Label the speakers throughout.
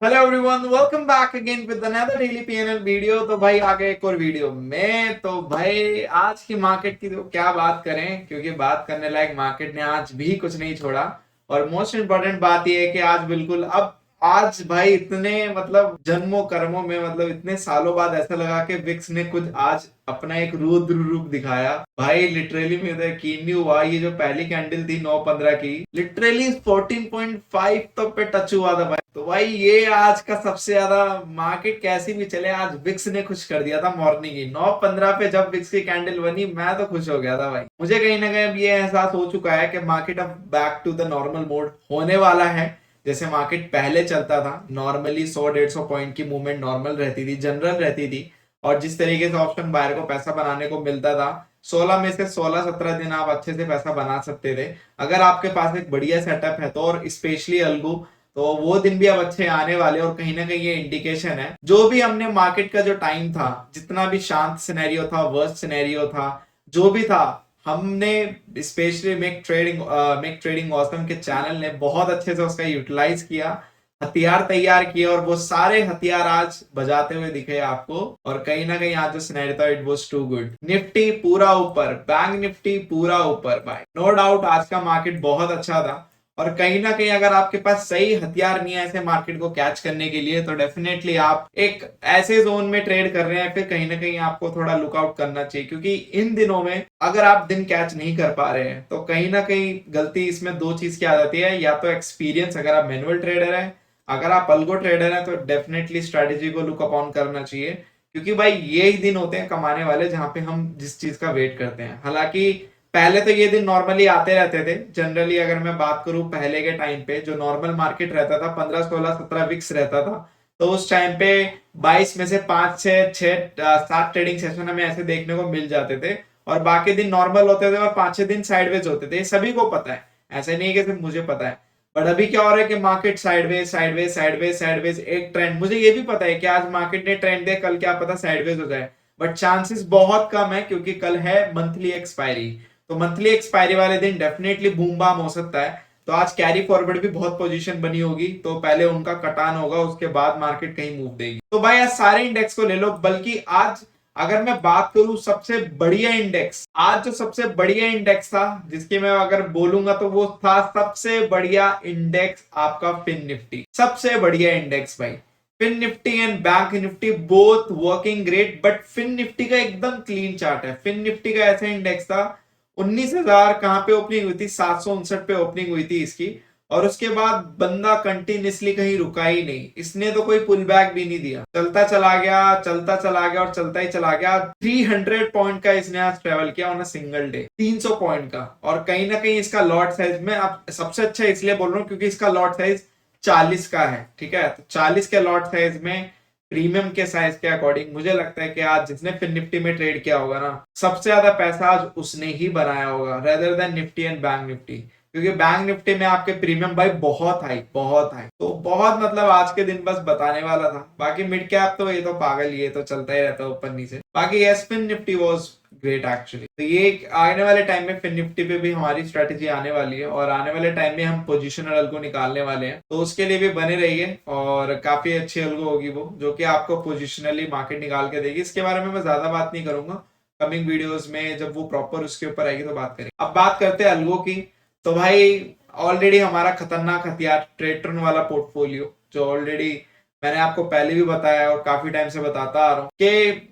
Speaker 1: Hello everyone, welcome back again with another daily PNL video. तो भाई आ गए एक और वीडियो में। तो भाई आज की मार्केट की तो क्या बात करें, क्योंकि बात करने लायक मार्केट ने आज भी कुछ नहीं छोड़ा। और मोस्ट इम्पोर्टेंट बात यह है कि आज बिल्कुल अब आज भाई इतने मतलब जन्मों कर्मों में मतलब इतने सालों बाद ऐसा लगा कि विक्स ने कुछ आज अपना एक रुद्र रूप दिखाया। भाई लिटरली में तो यकीन नहीं हुआ। ये जो पहली कैंडल थी 9:15 की, लिटरली 14.5 तक पे टच हुआ था भाई। तो भाई ये आज का सबसे ज्यादा मार्केट कैसी भी चले, आज विक्स ने खुश कर दिया था। मॉर्निंग ही 9:15 पे जब विक्स की कैंडल बनी, मैं तो खुश हो गया था भाई। मुझे कहीं ना कहीं अब ये एहसास हो चुका है कि मार्केट अब back to the normal mode होने वाला है। जैसे मार्केट पहले चलता था नॉर्मली 100-150 पॉइंट की मूवमेंट नॉर्मल रहती थी, जनरल रहती थी। और जिस तरीके से ऑप्शन बायर को पैसा बनाने को मिलता था, 16 में से 16-17 दिन आप अच्छे से पैसा बना सकते थे अगर आपके पास एक बढ़िया सेटअप है तो। और स्पेशली अल्गो, तो वो दिन भी अब अच्छे आने वाले। और कहीं ना कहीं ये इंडिकेशन है, जो भी हमने मार्केट का जो टाइम था, जितना भी शांत सिनेरियो था, वर्स्ट सिनेरियो था, जो भी था, हमने स्पेशली मेक ट्रेडिंग ऑसम के चैनल ने बहुत अच्छे से उसका यूटिलाइज किया, हथियार तैयार किए। और वो सारे हथियार आज बजाते हुए दिखे आपको। और कहीं ना कहीं आज जो सिनेरियो था, it was too good. Nifty पूरा ऊपर, बैंक निफ्टी पूरा ऊपर भाई, नो डाउट आज का मार्केट बहुत अच्छा था। और कहीं ना कहीं अगर आपके पास सही हथियार नहीं है ऐसे मार्केट को कैच करने के लिए, तो डेफिनेटली आप एक ऐसे जोन में ट्रेड कर रहे हैं, फिर कहीं ना कहीं आपको थोड़ा लुकआउट करना चाहिए। क्योंकि इन दिनों में अगर आप दिन कैच नहीं कर पा रहे हैं, तो कहीं ना कहीं गलती इसमें दो चीज की आ जाती है। या तो एक्सपीरियंस, अगर आप मैनुअल ट्रेडर है, अगर आप अल्गो ट्रेडर हैं, तो डेफिनेटली स्ट्रेटेजी को लुक अपॉन करना चाहिए। क्योंकि भाई ये ही दिन होते हैं कमाने वाले, जहां पे हम जिस चीज का वेट करते हैं। हालांकि पहले तो ये दिन नॉर्मली आते रहते थे। जनरली अगर मैं बात करूं पहले के टाइम पे, जो नॉर्मल मार्केट रहता था 15-16-17 विक्स रहता था। तो उस टाइम पे 22 में से 5-6 7 ट्रेडिंग सेशन हमें ऐसे देखने को मिल जाते थे। और बाकी दिन नॉर्मल होते थे और 5-6 दिन साइडवेज होते थे। ये सभी को पता है, ऐसे नहीं है कि सिर्फ मुझे पता है। बट अभी क्या हो रहा है कि market sideways sideways sideways sideways एक ट्रेंड, मुझे ये भी पता है कि आज मार्केट ने ट्रेंड दिया, कल क्या पता साइडवेज हो जाए। बट चांसेस बहुत कम है, क्योंकि कल है मंथली एक्सपायरी। तो मंथली एक्सपायरी वाले दिन डेफिनेटली बूम बाम हो सकता है। तो आज कैरी फॉरवर्ड भी बहुत पोजीशन बनी होगी, तो पहले उनका कटान होगा, उसके बाद मार्केट कहीं मूव देगी। तो भाई आज सारे इंडेक्स को ले लो। बल्कि आज अगर मैं बात करूं सबसे बढ़िया इंडेक्स, आज जो सबसे बढ़िया इंडेक्स था जिसकी मैं अगर बोलूंगा, तो वो था सबसे बढ़िया इंडेक्स आपका फिन निफ्टी। सबसे बढ़िया इंडेक्स भाई, Fin Nifty and Bank Nifty both working great. But Fin Nifty का एकदम क्लीन चार्ट है। फिन निफ्टी का ऐसा इंडेक्स था, 19,000 कहां पे ओपनिंग हुई थी, 759 पे ओपनिंग हुई थी इसकी। और उसके बाद बंदा कंटिन्यूसली कहीं रुका ही नहीं, इसने तो कोई पुल बैक भी नहीं दिया, चलता चला गया, चलता चला गया और चलता ही चला गया। 300 पॉइंट का इसने आज ट्रेवल किया on a single day, 300 point का। और कहीं ना कहीं इसका लॉट साइज में अब सबसे अच्छा इसलिए बोल रहा हूँ क्योंकि इसका लॉट साइज 40 का है। ठीक है, तो 40 के लॉट साइज में प्रीमियम के साइज के अकॉर्डिंग मुझे लगता है कि आज जिसने फिर निफ्टी में ट्रेड किया होगा ना, सबसे ज्यादा पैसा आज उसने ही बनाया होगा, rather than Nifty and Bank Nifty. क्योंकि बैंक निफ्टी में आपके प्रीमियम भाई बहुत हाई, बहुत हाई। तो बहुत मतलब आज के दिन बस बताने वाला था। बाकी मिड कैप तो ये तो पागल, ये तो चलता ही रहता है ऊपर नीचे। बाकी yes, Fin Nifty was great actually. तो ये आने वाले टाइम में फिन निफ्टी पे भी हमारी स्ट्रेटेजी आने वाली है, और आने वाले टाइम में हम पोजिशनल अलगो निकालने वाले हैं। तो उसके लिए भी बने रहिए, और काफी अच्छी अलगो होगी वो, जो कि आपको पोजिशनली मार्केट निकाल के देगी। इसके बारे में मैं ज्यादा बात नहीं करूंगा, कमिंग वीडियोस में जब वो प्रॉपर उसके ऊपर आएगी तो बात करेंगे। अब बात करते हैं अलगो की। तो भाई ऑलरेडी हमारा खतरनाक हथियार ट्रेटर्न वाला पोर्टफोलियो, जो ऑलरेडी मैंने आपको पहले भी बताया और काफी टाइम से बताता आ रहा हूँ कि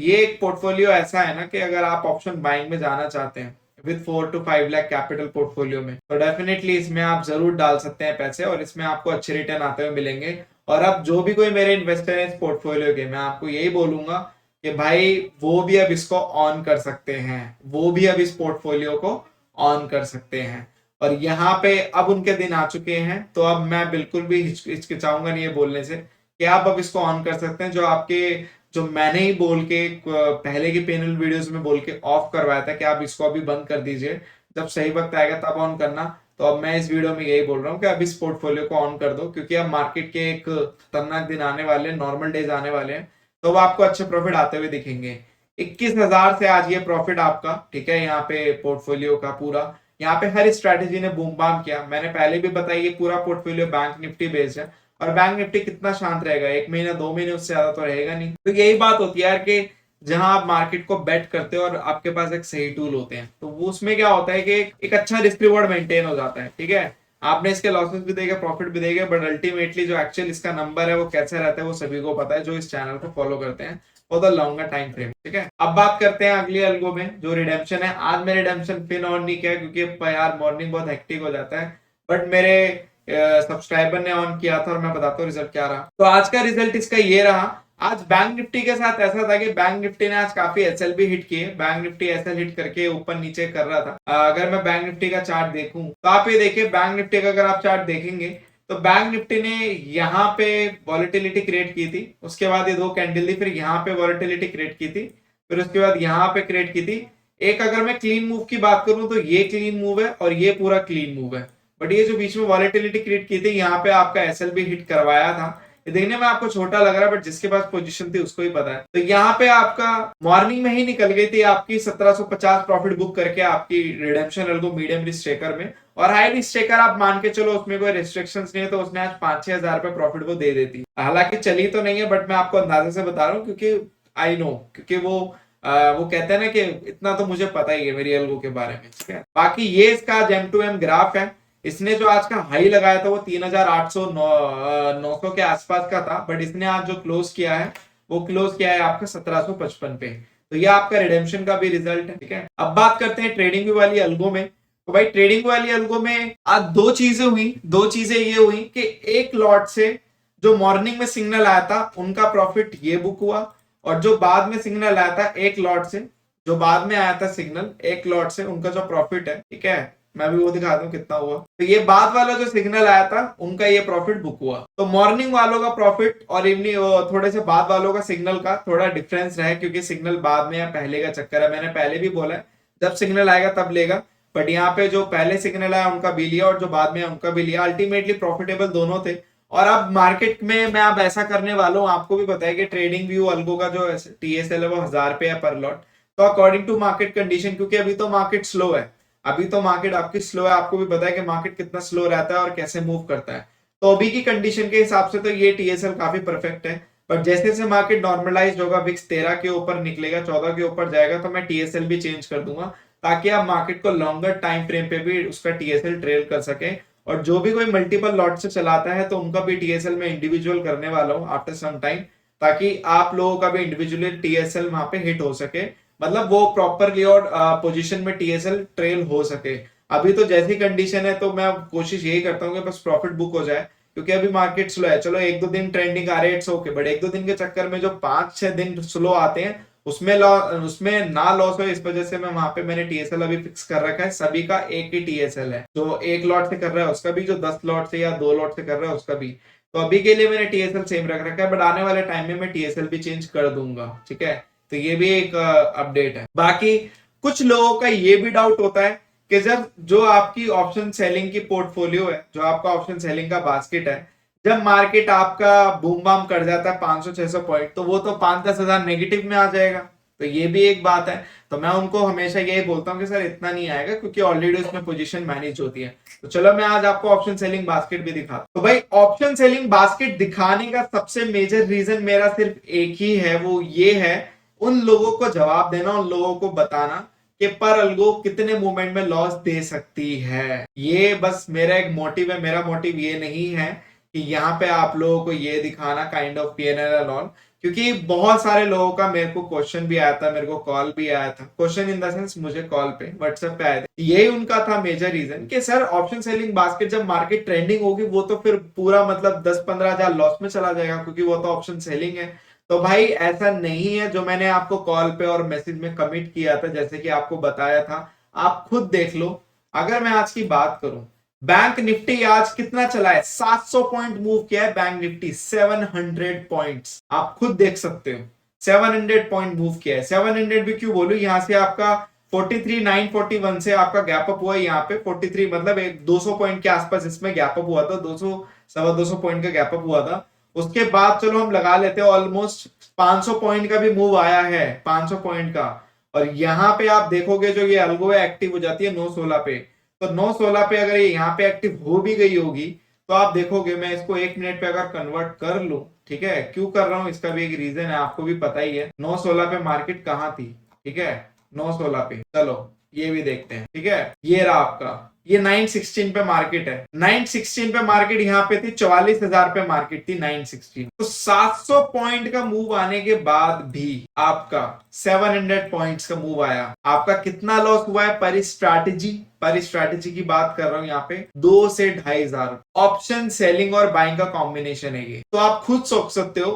Speaker 1: ये एक पोर्टफोलियो ऐसा है ना कि अगर आप ऑप्शन बाइंग में जाना चाहते हैं with 4 to 5 lakh capital portfolio में, तो डेफिनेटली इसमें आप जरूर डाल सकते हैं पैसे, और इसमें आपको अच्छे रिटर्न आते हुए मिलेंगे। और अब जो भी कोई मेरे इन्वेस्टर है इस पोर्टफोलियो के, मैं आपको यही बोलूंगा कि भाई वो भी अब इसको ऑन कर सकते हैं, वो भी अब इस पोर्टफोलियो को ऑन कर सकते हैं। और यहाँ पे अब उनके दिन आ चुके हैं, तो अब मैं बिल्कुल भी हिचकिचाऊंगा नहीं ये बोलने से कि आप अब इसको ऑन कर सकते हैं। जो मैंने ही बोल के पहले की पैनल वीडियोस में बोल के ऑफ करवाया था कि आप इसको अभी बंद कर दीजिए, जब सही वक्त आएगा तब ऑन करना। तो अब मैं इस वीडियो में यही बोल रहा हूँ कि अब इस पोर्टफोलियो को ऑन कर दो, क्योंकि अब मार्केट के एक खतरनाक दिन आने वाले हैं, नॉर्मल डेज आने वाले हैं। तो अब आपको अच्छे प्रॉफिट आते हुए दिखेंगे। 21,000 से आज ये प्रॉफिट आपका, ठीक है, यहाँ पे पोर्टफोलियो का पूरा, यहाँ पे हर स्ट्रैटेजी ने बूम बाम किया। मैंने पहले भी बताया ये पूरा पोर्टफोलियो बैंक निफ्टी बेस्ड है। और बैंक निफ्टी कितना शांत रहेगा, 1 महीना 2 महीने, उससे ज्यादा तो रहेगा नहीं। तो यही बात होती है यार कि जहां आप मार्केट को बेट करते हो और आपके पास एक सही टूल होते हैं, तो वो उसमें क्या होता है कि एक अच्छा रिस्क रिवॉर्ड मेंटेन हो जाता है। ठीक है, आपने इसके लॉसेस भी देखे, प्रॉफिट भी देखे, बट अल्टीमेटली जो एक्चुअल इसका नंबर है वो कैसे रहता है वो सभी को पता है जो इस चैनल को फॉलो करते हैं for the longer time frame. ठीक है, अब बात करते हैं अगली अल्गो में जो रिडेम्पशन है। आज मैं रिडेम्पशन पिन ऑन नहीं किया क्योंकि यार मॉर्निंग बहुत हेक्टिक हो जाता है, बट मेरे सब्सक्राइबर ने ऑन किया था और मैं बताता हूँ रिजल्ट क्या रहा। तो आज का रिजल्ट इसका ये रहा। आज बैंक निफ्टी के साथ ऐसा था कि बैंक निफ्टी ने आज काफी एसएल भी हिट किए। बैंक निफ्टी एसएल हिट करके ऊपर नीचे कर रहा था। अगर मैं बैंक निफ्टी का चार्ट देखूं तो आप ये देखिए, बैंक निफ्टी का अगर आप चार्ट देखेंगे तो बैंक निफ्टी ने यहाँ पे वॉलेटिलिटी क्रिएट की थी, उसके बाद ये 2 कैंडल थी, फिर यहाँ पे वॉलेटिलिटी क्रिएट की थी, फिर उसके बाद यहाँ पे क्रिएट की थी। एक अगर मैं क्लीन मूव की बात करूं तो ये क्लीन मूव है और ये पूरा क्लीन मूव है, बट ये जो बीच में वॉलेटिलिटी क्रिएट की थी यहाँ पे आपका एसएल भी हिट करवाया था। ये देखने में आपको छोटा लग रहा है, बट जिसके पास पोजीशन थी उसको ही पता है। तो यहाँ पे आपका मॉर्निंग में ही निकल गई थी आपकी 1750 प्रॉफिट बुक करके आपकी redemption algo medium risk tracker में। और हाई रिस्क ट्रेकर आप मान के चलो उसमें कोई रिस्ट्रिक्शंस नहीं है, तो उसने आज 5-6 हजार रुपए प्रॉफिट वो दे देती। हालांकि चली तो नहीं है, बट मैं आपको अंदाजे से बता रहा हूँ क्योंकि आई नो, क्योंकि वो कहते हैं ना कि इतना तो मुझे पता ही है मेरी अल्गो के बारे में। ठीक है, बाकी ये इसका जेम टू एम ग्राफ है। इसने जो आज का हाई लगाया था वो 3800 के आसपास का था, बट इसने आज जो क्लोज किया है वो क्लोज किया है आपका 1755 पे। तो ये आपका रिडेम्पशन का भी रिजल्ट है। ठीक है, अब बात करते हैं ट्रेडिंग वाली अल्गो में। तो भाई ट्रेडिंग वाली अल्गो में आज 2 चीजें हुई। 2 चीजें ये हुई कि एक लॉट से जो मॉर्निंग में सिग्नल आया था उनका प्रॉफिट ये बुक हुआ, और जो बाद में सिग्नल आया था एक लॉट से, जो बाद में आया था सिग्नल एक लॉट से, उनका जो प्रॉफिट है, ठीक है, मैं भी वो दिखा दूं कितना हुआ। तो ये बाद वाला जो सिग्नल आया था उनका ये प्रॉफिट बुक हुआ। तो मॉर्निंग वालों का प्रॉफिट और इवनिंग थोड़े से बाद वालों का सिग्नल का थोड़ा डिफरेंस रहा, क्योंकि सिग्नल बाद में या पहले का चक्कर है। मैंने पहले भी बोला है जब सिग्नल आएगा तब लेगा, बट यहाँ पे जो पहले सिग्नल आया उनका भी लिया और जो बाद में उनका भी लिया। अल्टीमेटली प्रॉफिटेबल दोनों थे। और अब मार्केट में मैं अब ऐसा करने वाला हूँ, आपको भी पता है कि ट्रेडिंग व्यू अल्गो का जो टीएसएल है वो 1000 पे है पर लॉट। तो अकॉर्डिंग टू मार्केट कंडीशन, क्योंकि अभी तो मार्केट स्लो है, अभी तो मार्केट आपकी स्लो है, आपको भी पता है कि मार्केट कितना स्लो रहता है और कैसे मूव करता है। तो अभी की कंडीशन के हिसाब से तो ये टीएसएल काफी परफेक्ट है, बट जैसे जैसे मार्केट नॉर्मलाइज होगा, विक्स 13 के ऊपर निकलेगा, 14 के ऊपर जाएगा, तो मैं टीएसएल भी चेंज कर दूंगा ताकि आप मार्केट को लॉन्गर टाइम फ्रेम पे भी उसका टीएसएल ट्रेल कर सके। और जो भी कोई मल्टीपल लॉट से चलाता है तो उनका भी टीएसएल में इंडिविजुअल करने वाला हूँ आफ्टर सम टाइम, ताकि आप लोगों का भी इंडिविजुअली टीएसएल वहां पे हिट हो सके, मतलब वो प्रॉपरली और पोजीशन में टीएसएल ट्रेल हो सके। अभी तो जैसी कंडीशन है तो मैं कोशिश यही करता हूँ कि बस प्रॉफिट बुक हो जाए, क्योंकि अभी मार्केट स्लो है। चलो 1-2 दिन ट्रेंडिंग आ रहे हैं, इट्स ओके, बट 1-2 दिन के चक्कर में जो 5-6 दिन स्लो आते हैं उसमें ना लॉस हो, इस वजह से मैं वहां पे मैंने टीएसएल अभी फिक्स कर रखा है। सभी का एक ही टीएसएल है, जो 1 लॉट से कर रहा है उसका भी, जो 10 लॉट से या 2 लॉट से कर रहा है उसका भी। तो अभी के लिए मैंने टीएसएल सेम रख रखा है, बट आने वाले टाइम में मैं टीएसएल भी चेंज कर दूंगा। ठीक है, तो ये भी एक अपडेट है। बाकी कुछ लोगों का ये भी डाउट होता है कि जब जो आपकी ऑप्शन सेलिंग की पोर्टफोलियो है, जो आपका ऑप्शन सेलिंग का बास्केट है, जब मार्केट आपका बूम बाम कर जाता है 500-600 पॉइंट, तो वो तो 5-10 हजार नेगेटिव में आ जाएगा। तो ये भी एक बात है। तो मैं उनको हमेशा यही बोलता हूँ कि सर इतना नहीं आएगा, क्योंकि ऑलरेडी उसमें पोजीशन मैनेज होती है। तो चलो मैं आज आपको ऑप्शन सेलिंग बास्केट भी दिखाता हूं। तो भाई ऑप्शन सेलिंग बास्केट दिखाने का सबसे मेजर रीजन मेरा सिर्फ एक ही है, वो ये है उन लोगों को जवाब देना, उन लोगों को बताना कि पर अल्गो कितने मूवमेंट में लॉस दे सकती है। ये बस मेरा एक मोटिव है। मेरा मोटिव ये नहीं है कि यहाँ पे आप लोगों को ये दिखाना काइंड ऑफ पीएनएल ऑन, क्योंकि बहुत सारे लोगों का मेरे को क्वेश्चन भी आया था, मेरे को कॉल भी आया था, क्वेश्चन इन द सेंस मुझे कॉल पे व्हाट्सएप पे आए थे। यही उनका था मेजर रीजन कि सर ऑप्शन सेलिंग बास्केट जब मार्केट ट्रेंडिंग होगी वो तो फिर पूरा मतलब 10-15 हजार लॉस में चला जाएगा, क्योंकि वो तो ऑप्शन सेलिंग है। तो भाई ऐसा नहीं है जो मैंने आपको कॉल पे और मैसेज में कमिट किया था, जैसे कि आपको बताया था, आप खुद देख लो। अगर मैं आज की बात करूं, बैंक निफ्टी आज कितना चला है, 700 पॉइंट मूव किया है बैंक निफ्टी, 700 पॉइंट्स, आप खुद देख सकते हो 700 पॉइंट मूव किया है। 700 भी क्यों बोलूं, यहां से आपका 43,941 से आपका गैप अप हुआ है, यहाँ पे 43 मतलब एक 200 पॉइंट के आसपास इसमें गैप अप हुआ था, 200 250 पॉइंट का गैप अप हुआ था। उसके बाद चलो हम लगा लेते हैं ऑलमोस्ट 500 पॉइंट का भी मूव आया है, 500 पॉइंट का। और यहाँ पे आप देखोगे जो ये अल्गो एक्टिव हो जाती है 916 पे, तो 916 पे अगर ये यहाँ पे एक्टिव हो भी गई होगी तो आप देखोगे मैं इसको 1 मिनट पे अगर कन्वर्ट कर लूं, ठीक है, क्यों कर रहा हूं इसका भी एक रीजन है, आपको भी पता ही है। 9:16 पे मार्केट कहाँ थी, ठीक है, 9:16 पे, चलो ये भी देखते हैं, ठीक है। ये रहा आपका, ये 9:16 पे मार्केट है, 9:16 पे मार्केट यहाँ पे थी, 44,000 पे मार्केट थी 9:16। तो 700 पॉइंट का मूव आने के बाद भी आपका 700 पॉइंट्स का मूव आया। आपका कितना लॉस हुआ है पर स्ट्रैटेजी की बात कर रहा हूं यहाँ पे, 2 से 2,500। ऑप्शन सेलिंग और बाइंग का कॉम्बिनेशन है ये। तो आप खुद सोच सकते हो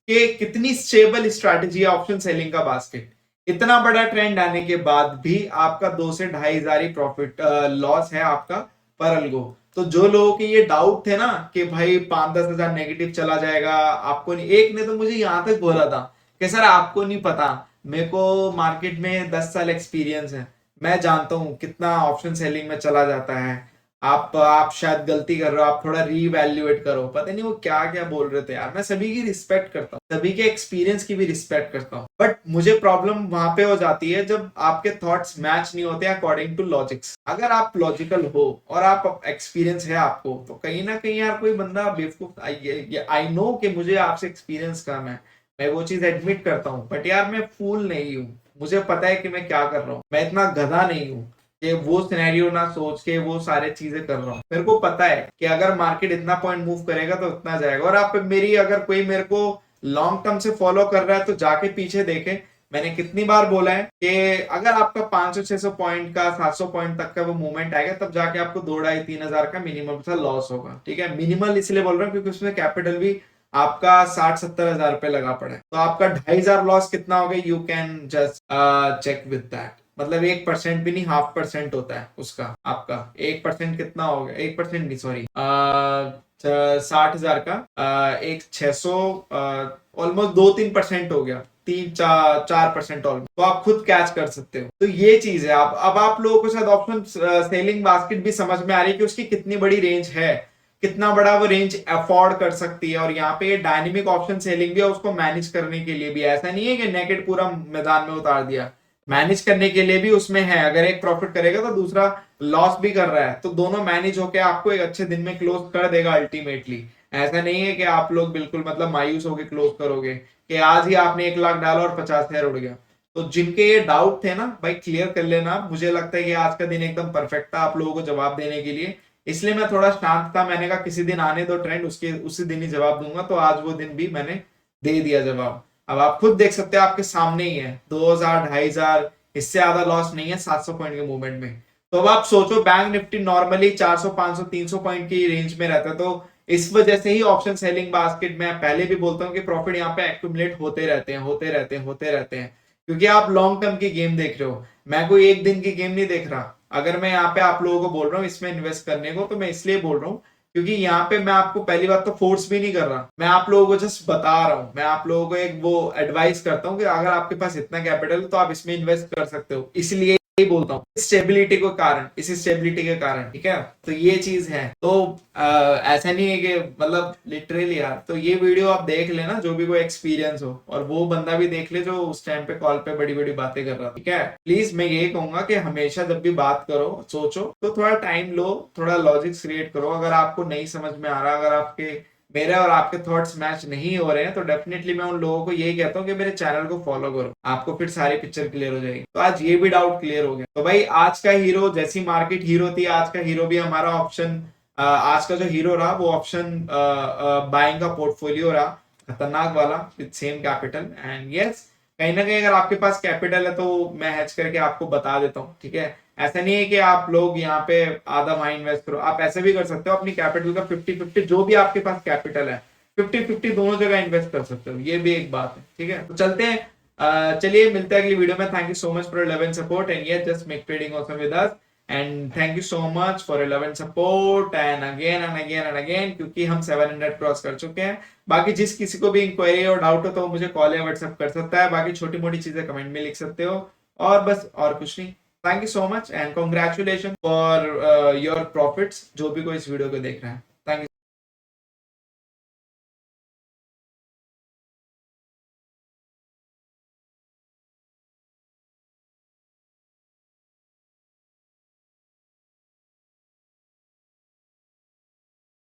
Speaker 1: कि कितनी स्टेबल स्ट्रैटेजी है ऑप्शन सेलिंग का बास्केट। इतना बड़ा ट्रेंड आने के बाद भी आपका 2 से 2,500 ही प्रॉफिट लॉस है आपका पर अल्गो। तो जो लोगों के ये डाउट थे ना कि भाई 5-10 हजार नेगेटिव चला जाएगा, आपको नहीं, एक ने तो मुझे यहां तक बोला था कि सर आपको नहीं पता, मेरे को मार्केट में 10 साल एक्सपीरियंस है, मैं जानता हूं कितना ऑप्शन सेलिंग में चला जाता है, आप शायद गलती कर रहे हो, आप थोड़ा रीवैल्यूएट करो। पता नहीं वो क्या क्या बोल रहे थे यार। मैं सभी की रिस्पेक्ट करता हूँ, सभी के एक्सपीरियंस की भी रिस्पेक्ट करता हूँ, बट मुझे प्रॉब्लम वहां पे हो जाती है जब आपके थॉट्स मैच नहीं होते अकॉर्डिंग टू लॉजिक्स। अगर आप लॉजिकल हो और आप एक्सपीरियंस है आपको, तो कहीं ना कहीं यार कोई बंदा बेवकूफ, आई नो कि मुझे आपसे एक्सपीरियंस कम है, मैं वो चीज एडमिट करता हूँ, बट यार मैं फूल नहीं हूँ, मुझे पता है कि मैं क्या कर रहा हूँ, मैं इतना गधा नहीं हूँ कि वो सिनेरियो ना सोच के वो सारे चीजें कर रहा हूँ। मेरे को पता है कि अगर मार्केट इतना पॉइंट मूव करेगा तो इतना जाएगा। और आप मेरी, अगर कोई मेरे को लॉन्ग टर्म से फॉलो कर रहा है तो जाके पीछे देखे, मैंने कितनी बार बोला है कि अगर आपका 500-600 पॉइंट का, 700 पॉइंट तक का वो मूवमेंट आएगा, तब जाके आपको 2,500-3,000 का मिनिमम सा लॉस होगा। ठीक है, मिनिमल इसलिए बोल रहा हूँ क्योंकि उसमें कैपिटल भी आपका 60-70 हजार रुपए लगा पड़ा है। तो आपका 2,500 लॉस कितना हो गया, you can just check with that. मतलब 1% भी नहीं, 0.5% होता है उसका। आपका 1% कितना हो गया, 1% नहीं सॉरी, 60,000 का एक 600, ऑलमोस्ट 2-3% हो गया, 3-4% ऑलमोस्ट। तो आप खुद कैच कर सकते हो। तो ये चीज है। अब आप लोगों को शायद ऑप्शन सेलिंग बास्केट भी समझ में आ रही है कि उसकी कितनी बड़ी रेंज है, कितना बड़ा वो रेंज अफोर्ड कर सकती है। और यहाँ पे ये डायनेमिक ऑप्शन सेलिंग भी है, उसको मैनेज करने के लिए भी। ऐसा नहीं है कि नेकेड पूरा मैदान में उतार दिया, मैनेज करने के लिए भी उसमें है। अगर एक प्रॉफिट करेगा तो दूसरा लॉस भी कर रहा है, तो दोनों मैनेज होकर आपको एक अच्छे दिन में क्लोज कर देगा अल्टीमेटली। ऐसा नहीं है कि आप लोग बिल्कुल मतलब मायूस होकर क्लोज करोगे कि आज ही आपने 1 लाख डाला और 50,000 उड़ गया। तो जिनके ये डाउट थे ना भाई, क्लियर कर लेना। मुझे लगता है कि आज का दिन एकदम परफेक्ट था आप लोगों को जवाब देने के लिए, इसलिए मैं थोड़ा शांत था। मैंने कहा किसी दिन आने दो ट्रेंड, उसके उसी दिन ही जवाब दूंगा। तो आज वो दिन भी मैंने दे दिया जवाब। अब आप खुद देख सकते हो, आपके सामने ही है, 2,000 2,500, इससे ज्यादा लॉस नहीं है 700 पॉइंट के मूवमेंट में। तो अब आप सोचो, बैंक निफ्टी नॉर्मली 400 500 300 पॉइंट की रेंज में रहता है। तो इस वजह से ही ऑप्शन सेलिंग बास्केट में पहले भी बोलता हूं कि प्रॉफिट यहाँ पे एक्यूमुलेट होते रहते हैं, होते रहते हैं, होते रहते हैं, क्योंकि आप लॉन्ग टर्म की गेम देख रहे हो। मैं कोई एक दिन की गेम नहीं देख रहा। अगर मैं यहाँ पे आप लोगों को बोल रहा हूँ इसमें इन्वेस्ट करने को, तो मैं इसलिए बोल रहा हूँ क्योंकि यहाँ पे मैं आपको पहली बात तो फोर्स भी नहीं कर रहा, मैं आप लोगों को जस्ट बता रहा हूँ। मैं आप लोगों को एक वो एडवाइस करता हूँ कि अगर आपके पास इतना कैपिटल है तो आप इसमें इन्वेस्ट कर सकते हो, इसलिए ही बोलता हूँ, स्टेबिलिटी को कारण, इस स्टेबिलिटी के कारण। ठीक है, तो ये चीज है। तो ऐसा नहीं है कि मतलब लिटरली यार। तो ये वीडियो आप देख लेना, जो भी कोई एक्सपीरियंस हो, और वो बंदा भी देख ले जो उस टाइम पे कॉल पे बड़ी बड़ी बातें कर रहा था। ठीक है, प्लीज मैं ये कहूंगा कि हमेशा जब भी बात करो, सोचो तो थोड़ा टाइम लो, थोड़ा लॉजिक्स क्रिएट करो। अगर आपको नहीं समझ में आ रहा, अगर आपके मेरे और आपके थॉट्स मैच नहीं हो रहे हैं, तो डेफिनेटली मैं उन लोगों को यही कहता हूँ कि मेरे चैनल को फॉलो करो, आपको फिर सारी पिक्चर क्लियर हो जाएगी। तो आज ये भी डाउट क्लियर हो गया। तो भाई आज का हीरो, जैसी मार्केट हीरो थी, आज का हीरो भी हमारा ऑप्शन, आज का जो हीरो रहा वो ऑप्शन बाइंग का पोर्टफोलियो रहा, खतरनाक वाला, with same capital. And yes, कहीं ना कहीं अगर आपके पास कैपिटल है तो मैं हेज करके आपको बता देता हूँ। ठीक है, ऐसा नहीं है कि आप लोग यहाँ पे आधा वहां इन्वेस्ट करो, आप ऐसे भी कर सकते हो। अपनी कैपिटल का 50-50, जो भी आपके पास कैपिटल है 50-50 दोनों जगह इन्वेस्ट कर सकते हो, ये भी एक बात है। ठीक है, तो चलते हैं, चलिए मिलते हैं अगली वीडियो में। Thank you so much for 11 support and ये just make trading awesome with us. And thank you so much for 11 support and again and again and again, क्योंकि हम 700 क्रॉस कर चुके हैं। बाकी जिस किसी को भी इंक्वायरी और डाउट हो तो मुझे कॉल या व्हाट्सएप कर सकता है। बाकी छोटी मोटी चीजें कमेंट में लिख सकते हो, और बस, और कुछ नहीं। Thank you so much and congratulation for your profits, जो भी कोई इस वीडियो को देख रहा है।